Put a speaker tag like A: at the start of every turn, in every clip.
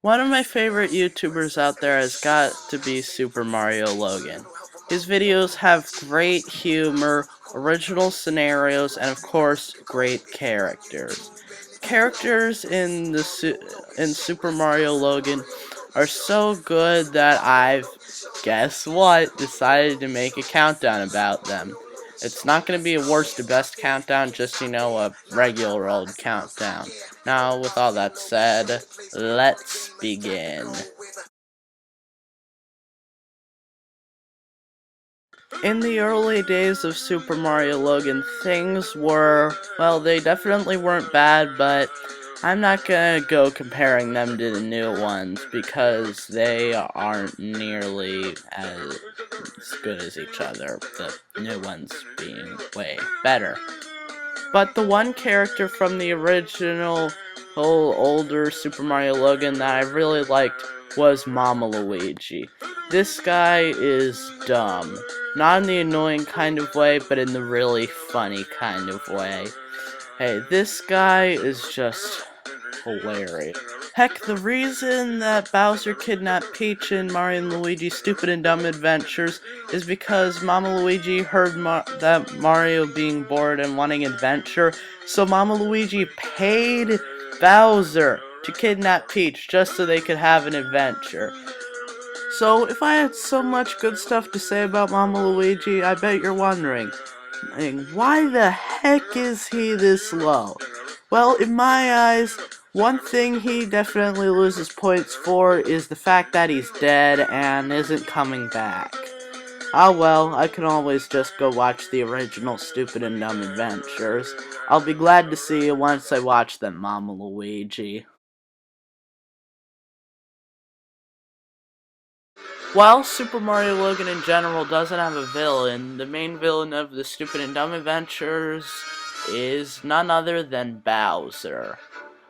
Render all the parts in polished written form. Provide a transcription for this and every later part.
A: One of my favorite YouTubers out there has got to be Super Mario Logan. His videos have great humor, original scenarios, and of course, great characters. Characters in Super Mario Logan are so good that I've, guess what, decided to make a countdown about them. It's not going to be a worst to best countdown, just, a regular old countdown. Now, with all that said, let's begin. In the early days of Super Mario Logan, things were, well, they definitely weren't bad, but I'm not gonna go comparing them to the new ones because they aren't nearly as good as each other, the new ones being way better. But the one character from the original older Super Mario Logan that I really liked was Mama Luigi. This guy is dumb. Not in the annoying kind of way, but in the really funny kind of way. Hey, this guy is just hilarious. Heck, the reason that Bowser kidnapped Peach in Mario and Luigi's Stupid and Dumb Adventures is because Mama Luigi heard that Mario being bored and wanting adventure, so Mama Luigi paid Bowser to kidnap Peach just so they could have an adventure. So, if I had so much good stuff to say about Mama Luigi, I bet you're wondering, why the heck is he this low? Well, in my eyes, one thing he definitely loses points for is the fact that he's dead and isn't coming back. Ah well, I can always just go watch the original Stupid and Dumb Adventures. I'll be glad to see you once I watch them, Mama Luigi. While Super Mario Logan in general doesn't have a villain, the main villain of the Stupid and Dumb Adventures is none other than Bowser.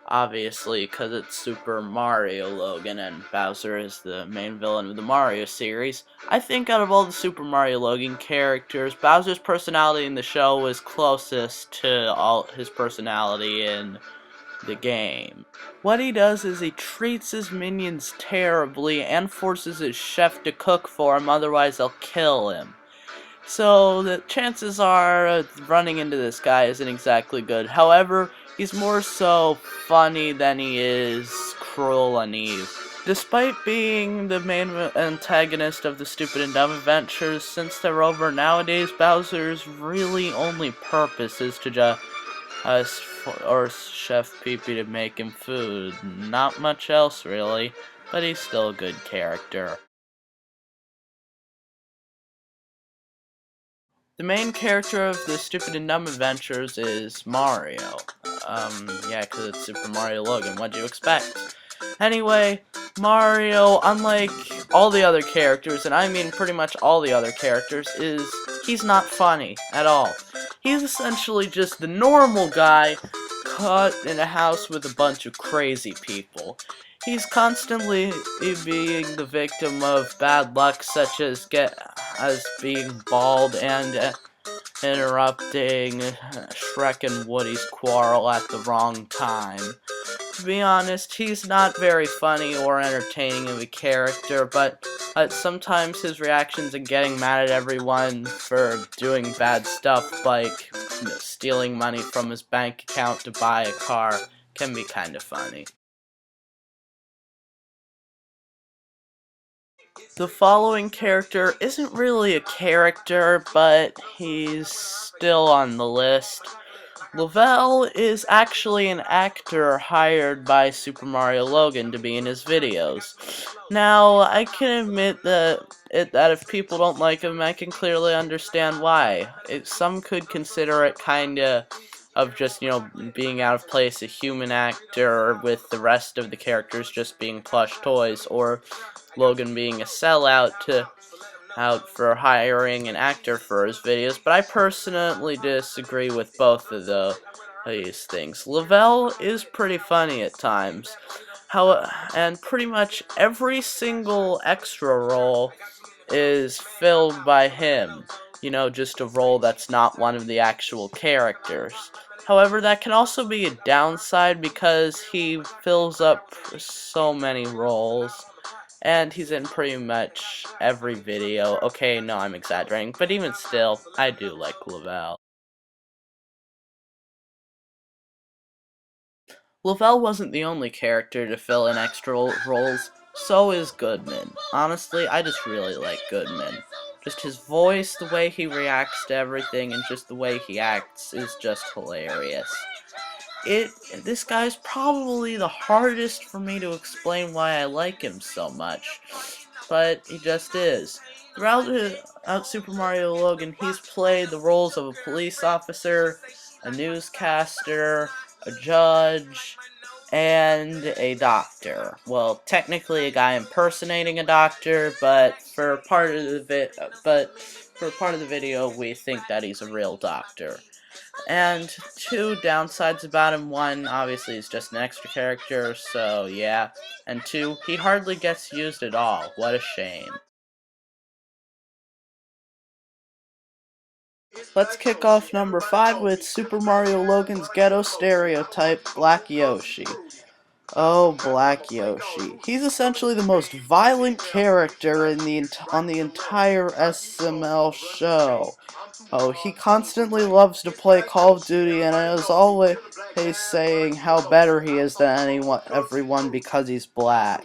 A: Obviously, because it's Super Mario Logan and Bowser is the main villain of the Mario series. I think out of all the Super Mario Logan characters, Bowser's personality in the show was closest to all his personality in the game. What he does is he treats his minions terribly and forces his chef to cook for him, otherwise they'll kill him. So the chances are running into this guy isn't exactly good. However, he's more so funny than he is cruel and evil. Despite being the main antagonist of the Stupid and Dumb Adventures, since they're over nowadays, Bowser's really only purpose is to just or Chef Pee-Pee to make him food. Not much else really, but he's still a good character. The main character of the Stupid and Dumb Adventures is Mario. Yeah, because it's Super Mario Logan. What'd you expect? Anyway, Mario, unlike all the other characters, and I mean pretty much all the other characters, he's not funny at all. He's essentially just the normal guy caught in a house with a bunch of crazy people. He's constantly being the victim of bad luck, such as being bald and interrupting Shrek and Woody's quarrel at the wrong time. To be honest, he's not very funny or entertaining of a character, but sometimes his reactions and getting mad at everyone for doing bad stuff, like stealing money from his bank account to buy a car, can be kind of funny. The following character isn't really a character, but he's still on the list. Lavelle is actually an actor hired by Super Mario Logan to be in his videos. Now, I can admit that if people don't like him, I can clearly understand why. Some could consider it kinda of just, being out of place, a human actor with the rest of the characters just being plush toys, or Logan being a sellout out for hiring an actor for his videos, but I personally disagree with both of these things. Lavelle is pretty funny at times, and pretty much every single extra role is filled by him. Just a role that's not one of the actual characters. However, that can also be a downside because he fills up so many roles. And he's in pretty much every video. Okay, no, I'm exaggerating, but even still, I do like Lavelle. Lavelle wasn't the only character to fill in extra roles, so is Goodman. Honestly, I just really like Goodman. Just his voice, the way he reacts to everything, and just the way he acts is just hilarious. it this guy's probably the hardest for me to explain why I like him so much, but he just is. Throughout Super Mario Logan, he's played the roles of a police officer, a newscaster, a judge, and a doctor. Well, technically a guy impersonating a doctor, but for part of the video, we think that he's a real doctor. And two downsides about him: one, obviously, he's just an extra character, so yeah. And two, he hardly gets used at all. What a shame. Let's kick off number 5 with Super Mario Logan's ghetto stereotype, Black Yoshi. Oh, Black Yoshi. He's essentially the most violent character on the entire SML show. Oh, he constantly loves to play Call of Duty and is always saying how better he is than everyone because he's black.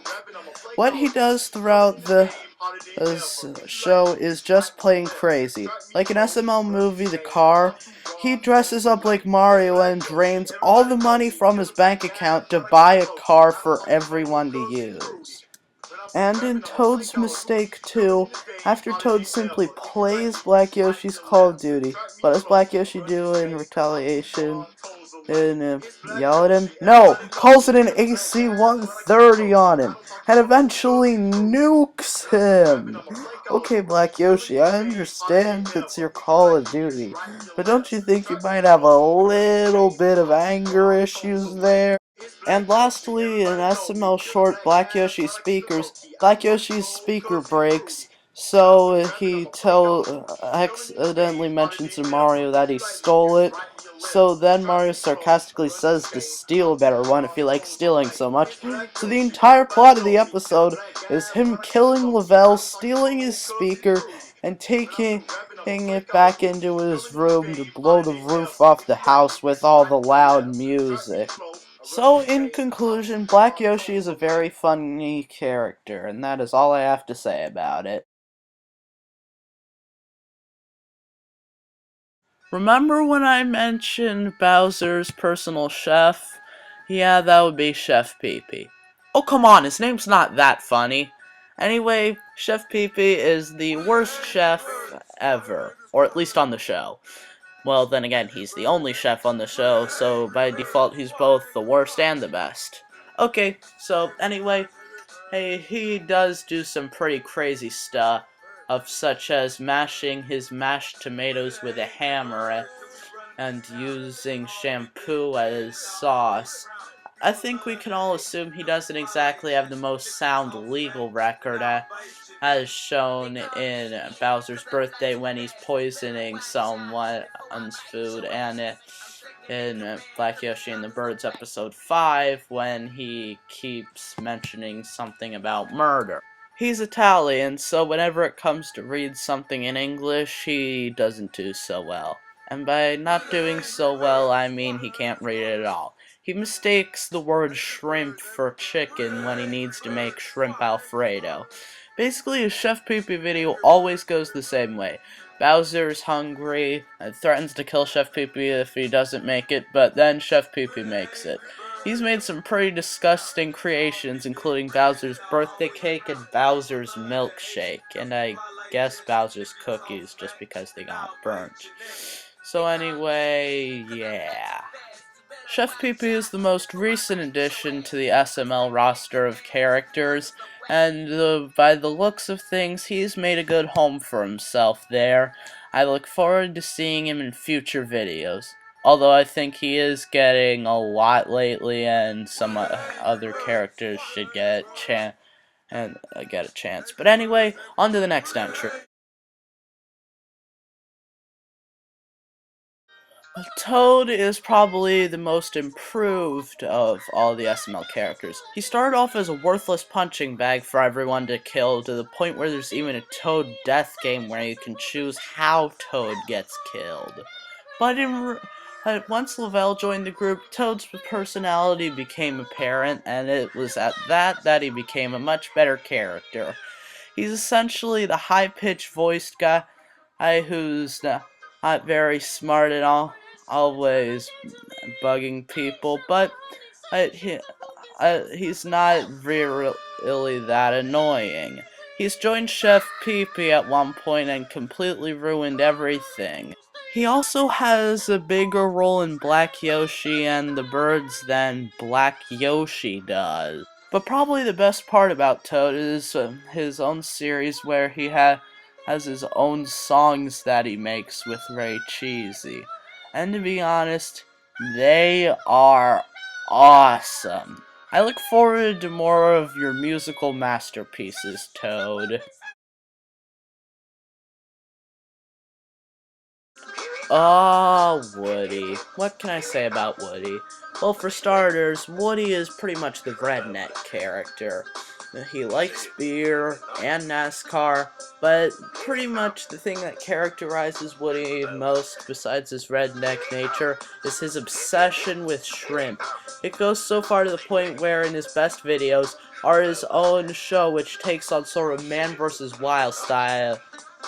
A: What he does throughout this show is just plain crazy. Like in SML movie The Car, he dresses up like Mario and drains all the money from his bank account to buy a car for everyone to use. And in Toad's Mistake 2, after Toad simply plays Black Yoshi's Call of Duty, what does Black Yoshi do in retaliation? And yell at him? No! Calls it an AC-130 on him, and eventually nukes him! Okay, Black Yoshi, I understand it's your Call of Duty, but don't you think you might have a little bit of anger issues there? And lastly, in SML short, Black Yoshi's speaker breaks, so accidentally mentions to Mario that he stole it. So then Mario sarcastically says to steal a better one if you like stealing so much. So the entire plot of the episode is him killing Lavelle, stealing his speaker, and taking it back into his room to blow the roof off the house with all the loud music. So, in conclusion, Black Yoshi is a very funny character, and that is all I have to say about it. Remember when I mentioned Bowser's personal chef? Yeah, that would be Chef Pee-Pee. Oh, come on, his name's not that funny. Anyway, Chef Pee-Pee is the worst chef ever, or at least on the show. Well, then again, he's the only chef on the show, so by default, he's both the worst and the best. Okay, so anyway, hey, he does do some pretty crazy stuff, of such as mashing his mashed tomatoes with a hammer and using shampoo as sauce. I think we can all assume he doesn't exactly have the most sound legal record, as shown in Bowser's Birthday when he's poisoning someone's food, and in Black Yoshi and the Birds episode 5 when he keeps mentioning something about murder. He's Italian, so whenever it comes to read something in English, he doesn't do so well. And by not doing so well, I mean he can't read it at all. He mistakes the word shrimp for chicken when he needs to make shrimp Alfredo. Basically, a Chef Pee-Pee video always goes the same way. Bowser's hungry and threatens to kill Chef Pee-Pee if he doesn't make it, but then Chef Pee-Pee makes it. He's made some pretty disgusting creations, including Bowser's birthday cake and Bowser's milkshake, and I guess Bowser's cookies, just because they got burnt. So anyway, yeah. Chef Pee-Pee is the most recent addition to the SML roster of characters, and by the looks of things, he's made a good home for himself there. I look forward to seeing him in future videos. Although I think he is getting a lot lately, and some other characters should get a chance. But anyway, on to the next entry. Toad is probably the most improved of all the SML characters. He started off as a worthless punching bag for everyone to kill, to the point where there's even a Toad death game where you can choose how Toad gets killed. But once Lavelle joined the group, Toad's personality became apparent, and it was at that he became a much better character. He's essentially the high-pitched voiced guy who's not very smart at all, always bugging people, but uh, he, he's not really that annoying. He's joined Chef Pee-Pee at one point and completely ruined everything. He also has a bigger role in Black Yoshi and the Birds than Black Yoshi does. But probably the best part about Toad is his own series where he has his own songs that he makes with Ray Cheesy. And to be honest, they are awesome. I look forward to more of your musical masterpieces, Toad. Woody. What can I say about Woody? Well, for starters, Woody is pretty much the redneck character. He likes beer and NASCAR, but pretty much the thing that characterizes Woody most, besides his redneck nature, is his obsession with shrimp. It goes so far to the point where in his best videos are his own show, which takes on sort of man versus wild style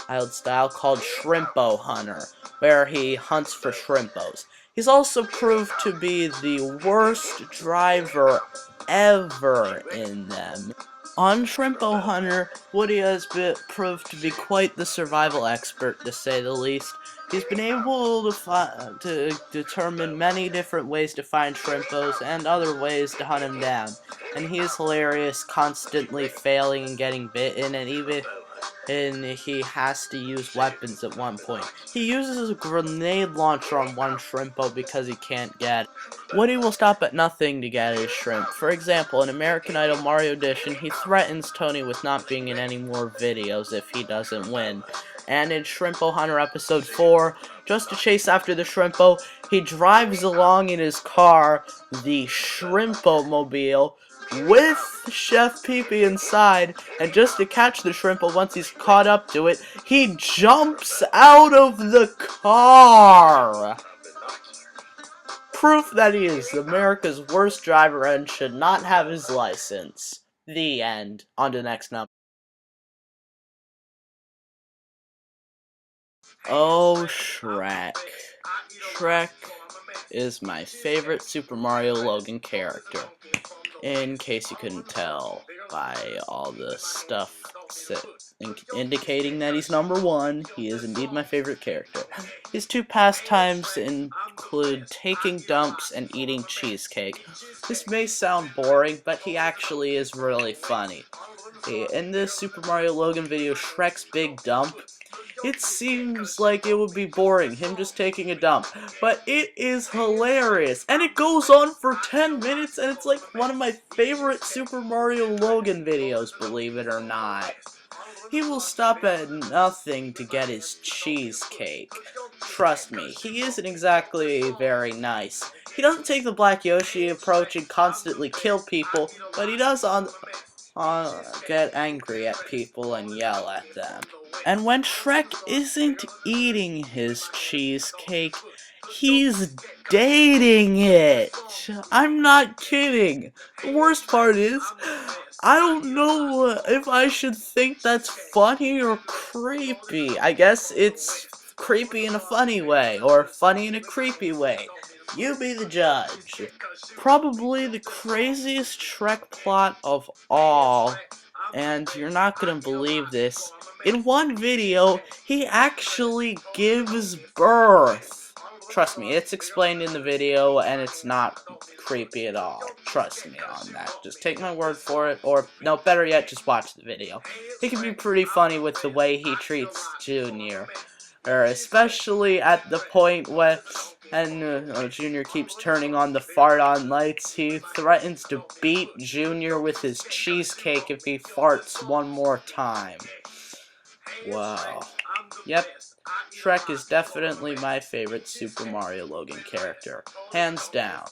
A: called Shrimpo Hunter, where he hunts for shrimpos. He's also proved to be the worst driver ever in them. On Shrimpo Hunter, Woody has proved to be quite the survival expert, to say the least. He's been able to determine many different ways to find shrimpos and other ways to hunt them down. And he is hilarious, constantly failing and getting bitten, and he has to use weapons at one point. He uses a grenade launcher on one shrimpo because he can't get it. Woody will stop at nothing to get his shrimp. For example, in American Idol Mario Edition, he threatens Tony with not being in any more videos if he doesn't win. And in Shrimpo Hunter Episode 4, just to chase after the Shrimpo, he drives along in his car, the Shrimpo-mobile, with Chef Pee-Pee inside, and just to catch the Shrimpo once he's caught up to it, he jumps out of the car! Proof that he is America's worst driver and should not have his license. The end. On to the next number. Oh, Shrek. Shrek is my favorite Super Mario Logan character. In case you couldn't tell by all the stuff indicating that he's number one, he is indeed my favorite character. His two pastimes include taking dumps and eating cheesecake. This may sound boring, but he actually is really funny. In this Super Mario Logan video, Shrek's Big Dump, it seems like it would be boring, him just taking a dump, but it is hilarious, and it goes on for 10 minutes, and it's like one of my favorite Super Mario Logan videos, believe it or not. He will stop at nothing to get his cheesecake. Trust me, he isn't exactly very nice. He doesn't take the Black Yoshi approach and constantly kill people, but he does get angry at people and yell at them. And when Shrek isn't eating his cheesecake, he's dating it. I'm not kidding. The worst part is, I don't know if I should think that's funny or creepy. I guess it's creepy in a funny way, or funny in a creepy way. You be the judge. Probably the craziest Shrek plot of all, and you're not gonna believe this. In one video, he actually gives birth. Trust me, it's explained in the video, and it's not creepy at all. Trust me on that. Just take my word for it, or, no, better yet, just watch the video. It can be pretty funny with the way he treats Junior. Especially at the point when Junior keeps turning on the fart-on lights, he threatens to beat Junior with his cheesecake if he farts one more time. Wow. Yep. Shrek is definitely my favorite Super Mario Logan character, hands down.